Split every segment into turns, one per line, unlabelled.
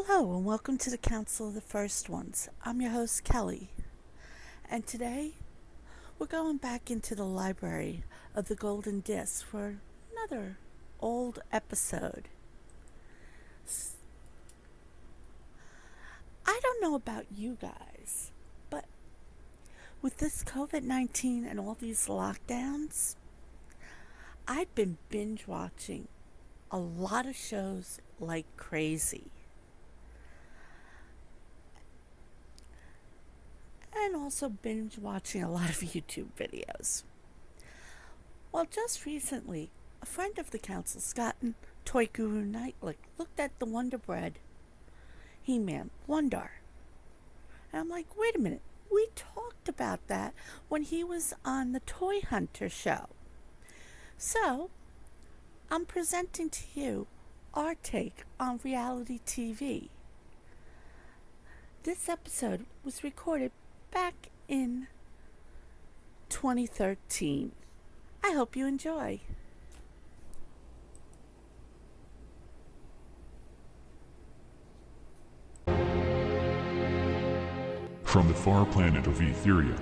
Hello and welcome to the Council of the First Ones. I'm your host Kelly, and today we're going back into the library of the Golden Disc for another old episode. I don't know about you guys, but with this COVID-19 and all these lockdowns, I've been binge watching a lot of shows like crazy. And also binge watching a lot of YouTube videos. Well, just recently, a friend of the council, Scott and Toy Guru Nightlick, looked at the Wonderbread He-Man Wonder. And I'm like, wait a minute, we talked about that when he was on the Toy Hunter show. So, I'm presenting to you our take on reality TV. This episode was recorded back in 2013. I hope you enjoy.
From the far planet of Etheria,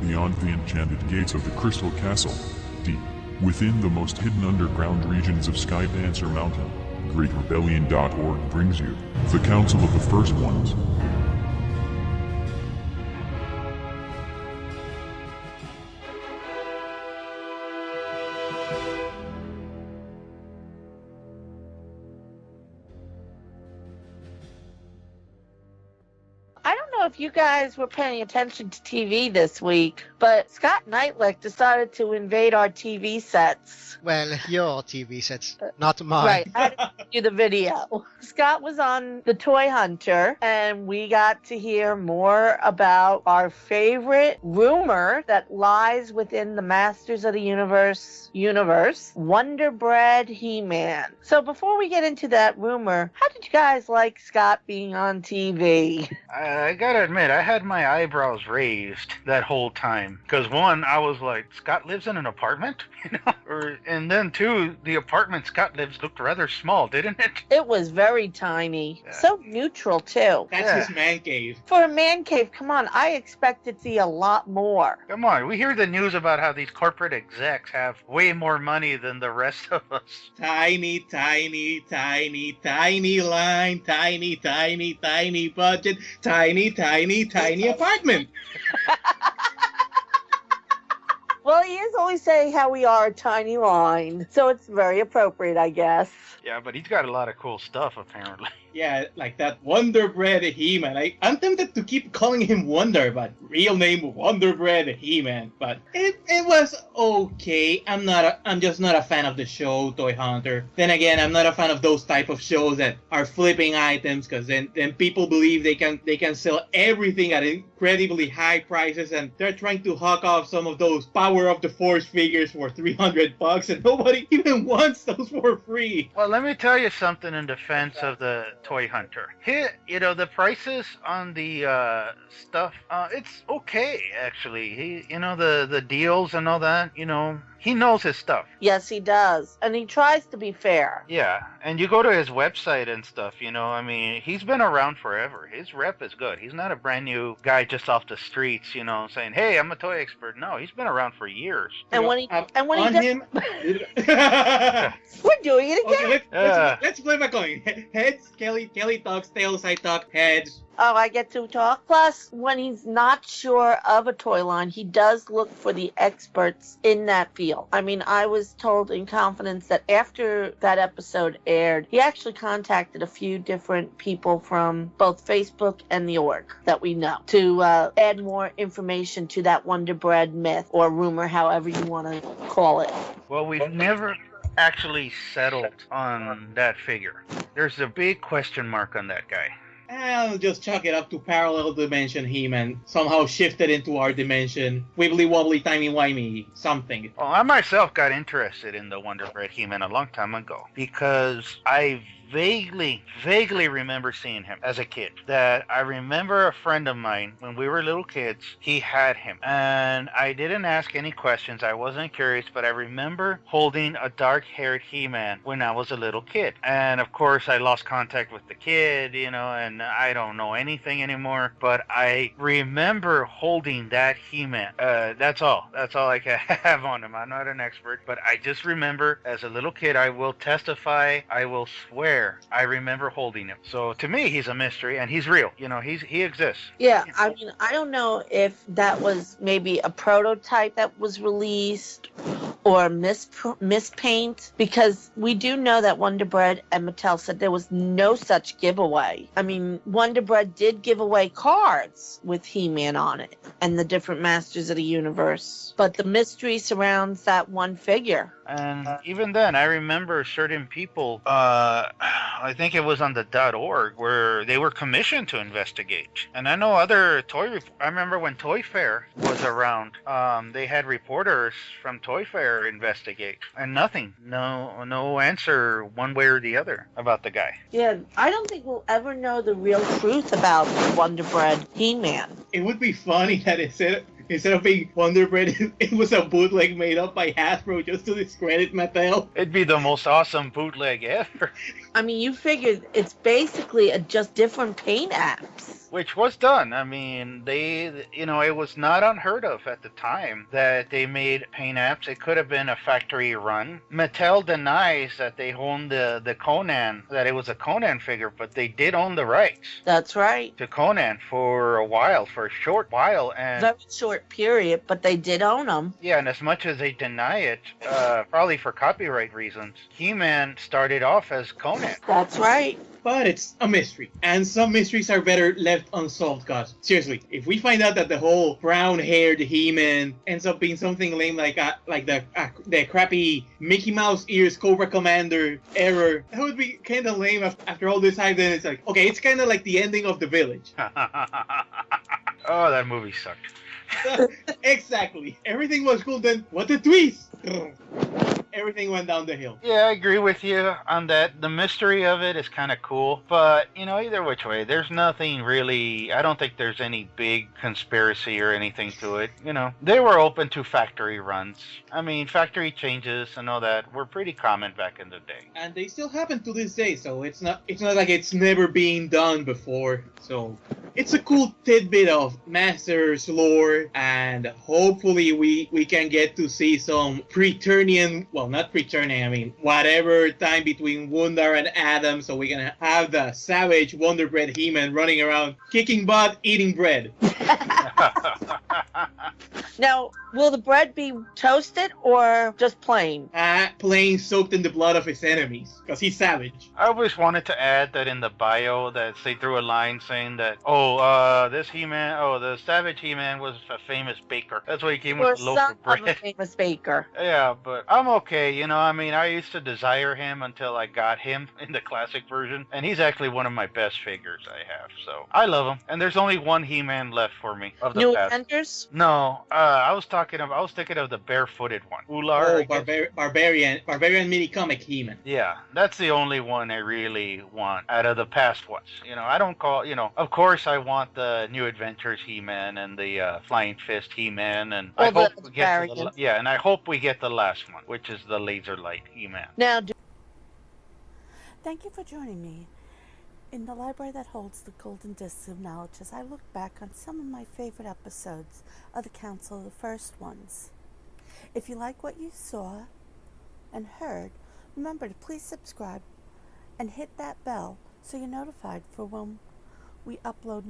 beyond the enchanted gates of the Crystal Castle, deep within the most hidden underground regions of Skydancer Mountain, GreatRebellion.org brings you the Council of the First Ones.
I don't know if you guys were paying attention to TV this week, but Scott Nightlick decided to invade our TV sets.
Well, your TV sets, not mine.
Right, I didn't send you the video. Scott was on the Toy Hunter, and we got to hear more about our favorite rumor that lies within the Masters of the Universe, Wonderbread He-Man. So before we get into that rumor, how did you guys like Scott being on TV?
I gotta admit, I had my eyebrows raised that whole time. Because one, I was like, Scott lives in an apartment? And then two, the apartment Scott lives looked rather small, didn't it?
It was very tiny.
Yeah.
So neutral, too.
That's his man cave.
For a man cave, come on, I expected to see a lot more.
Come on, we hear the news about how these corporate execs have way more money than the rest of us.
Tiny, tiny, tiny, tiny line, tiny, tiny, tiny budget, tiny, tiny, tiny apartment.
Well, he is always saying how we are a tiny line, so it's very appropriate, I guess.
Yeah, but he's got a lot of cool stuff, apparently.
Yeah, like that Wonderbread He-Man. I'm tempted to keep calling him Wonder, but real name Wonderbread He-Man. But it was okay. I'm just not a fan of the show Toy Hunter. Then again, I'm not a fan of those type of shows that are flipping items, because then people believe they can sell everything at incredibly high prices, and they're trying to hawk off some of those Power of the Force figures for $300, and nobody even wants those for free.
Well, let me tell you something in defense of the Toy Hunter. The prices on the stuff, it's okay, actually. The deals and all that, he knows his stuff.
Yes, he does. And he tries to be fair.
Yeah, and you go to his website and stuff, he's been around forever. His rep is good. He's not a brand new guy just off the streets, saying, hey, I'm a toy expert. No, he's been around for years.
And when he does,
him,
we're doing it again.
Okay, let's flip a coin. Heads, Kelly talks. Tails, I talk. Heads.
Oh, I get to talk? Plus, when he's not sure of a toy line, he does look for the experts in that field. I was told in confidence that after that episode aired, he actually contacted a few different people from both Facebook and the org that we know to add more information to that Wonderbread myth or rumor, however you want to call it.
Well, we've never actually settled on that figure. There's a big question mark on that guy.
I'll just chalk it up to parallel dimension He-Man. Somehow shifted into our dimension. Wibbly wobbly timey wimey something.
Well, I myself got interested in the Wonderbread He-Man a long time ago because I've vaguely remember seeing him as a kid. That I remember a friend of mine, when we were little kids, he had him. And I didn't ask any questions. I wasn't curious, but I remember holding a dark-haired He-Man when I was a little kid. And of course, I lost contact with the kid, and I don't know anything anymore. But I remember holding that He-Man. That's all. That's all I can have on him. I'm not an expert, but I just remember as a little kid, I will testify, I will swear, I remember holding him. So to me, he's a mystery, and he's real. He exists.
Yeah, I mean, I don't know if that was maybe a prototype that was released or mispaint, because we do know that Wonderbread and Mattel said there was no such giveaway. I mean, Wonderbread did give away cards with He-Man on it and the different Masters of the Universe, but the mystery surrounds that one figure.
And even then, I remember certain people, I think it was on the .org, where they were commissioned to investigate. And I know other I remember when Toy Fair was around, they had reporters from Toy Fair investigate. And nothing. No answer one way or the other about the guy.
Yeah, I don't think we'll ever know the real truth about Wonderbread He-Man.
It would be funny that instead of being Wonderbread, it was a bootleg made up by Hasbro just to discredit Mattel.
It'd be the most awesome bootleg ever.
I mean, you figure it's basically just different paint apps.
Which was done. I mean, it was not unheard of at the time that they made paint apps. It could have been a factory run. Mattel denies that they owned the Conan, that it was a Conan figure, but they did own the rights.
That's right.
To Conan for a short while. And
very short period, but they did own them.
Yeah, and as much as they deny it, probably for copyright reasons, He-Man started off as Conan.
That's right.
But it's a mystery, and some mysteries are better left unsolved, guys. Seriously, if we find out that the whole brown-haired He-Man ends up being something lame like the crappy Mickey Mouse ears Cobra Commander error, that would be kind of lame after all this hype. Then it's like, okay, it's kind of like the ending of The Village.
Oh, that movie sucked.
Exactly. Everything was cool, then what a twist! Everything went down the hill.
Yeah, I agree with you on that. The mystery of it is kind of cool, but either which way, there's nothing really. I don't think there's any big conspiracy or anything to it. They were open to factory runs. I mean, factory changes and all that were pretty common back in the day,
and they still happen to this day. So it's not like it's never been done before. So it's a cool tidbit of Masters lore, and hopefully we can get to see some Preternian. Well, not Preternian, I mean, whatever time between Wundar and Adam, so we can have the savage Wonderbread He-Man running around, kicking butt, eating bread.
Now, will the bread be toasted or just plain?
Plain, soaked in the blood of his enemies, because he's savage.
I always wanted to add that in the bio that they threw a line saying that, this He-Man, the Savage He-Man was a famous baker. That's why he came with a loaf of bread.
Of a famous baker.
Yeah, but I'm okay. I used to desire him until I got him in the classic version, and he's actually one of my best figures I have. So I love him, and there's only one He-Man left for me of the
New
past.
Avengers?
No, I was thinking of the barefooted one. Ular.
Barbarian mini comic He-Man.
Yeah, that's the only one I really want out of the past ones. I don't call. Of course I want the New Adventures He-Man and the Flying Fist He-Man, and I hope we get and I hope we get the last one, which is the Laser Light He-Man.
Now,
thank you for joining me in the library that holds the golden discs of knowledge as I look back on some of my favorite episodes of the Council, the first ones. If you like what you saw and heard, remember to please subscribe and hit that bell so you're notified for when we upload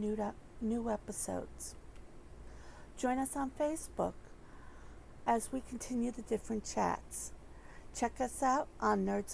new episodes. Join us on Facebook as we continue the different chats. Check us out on Nerds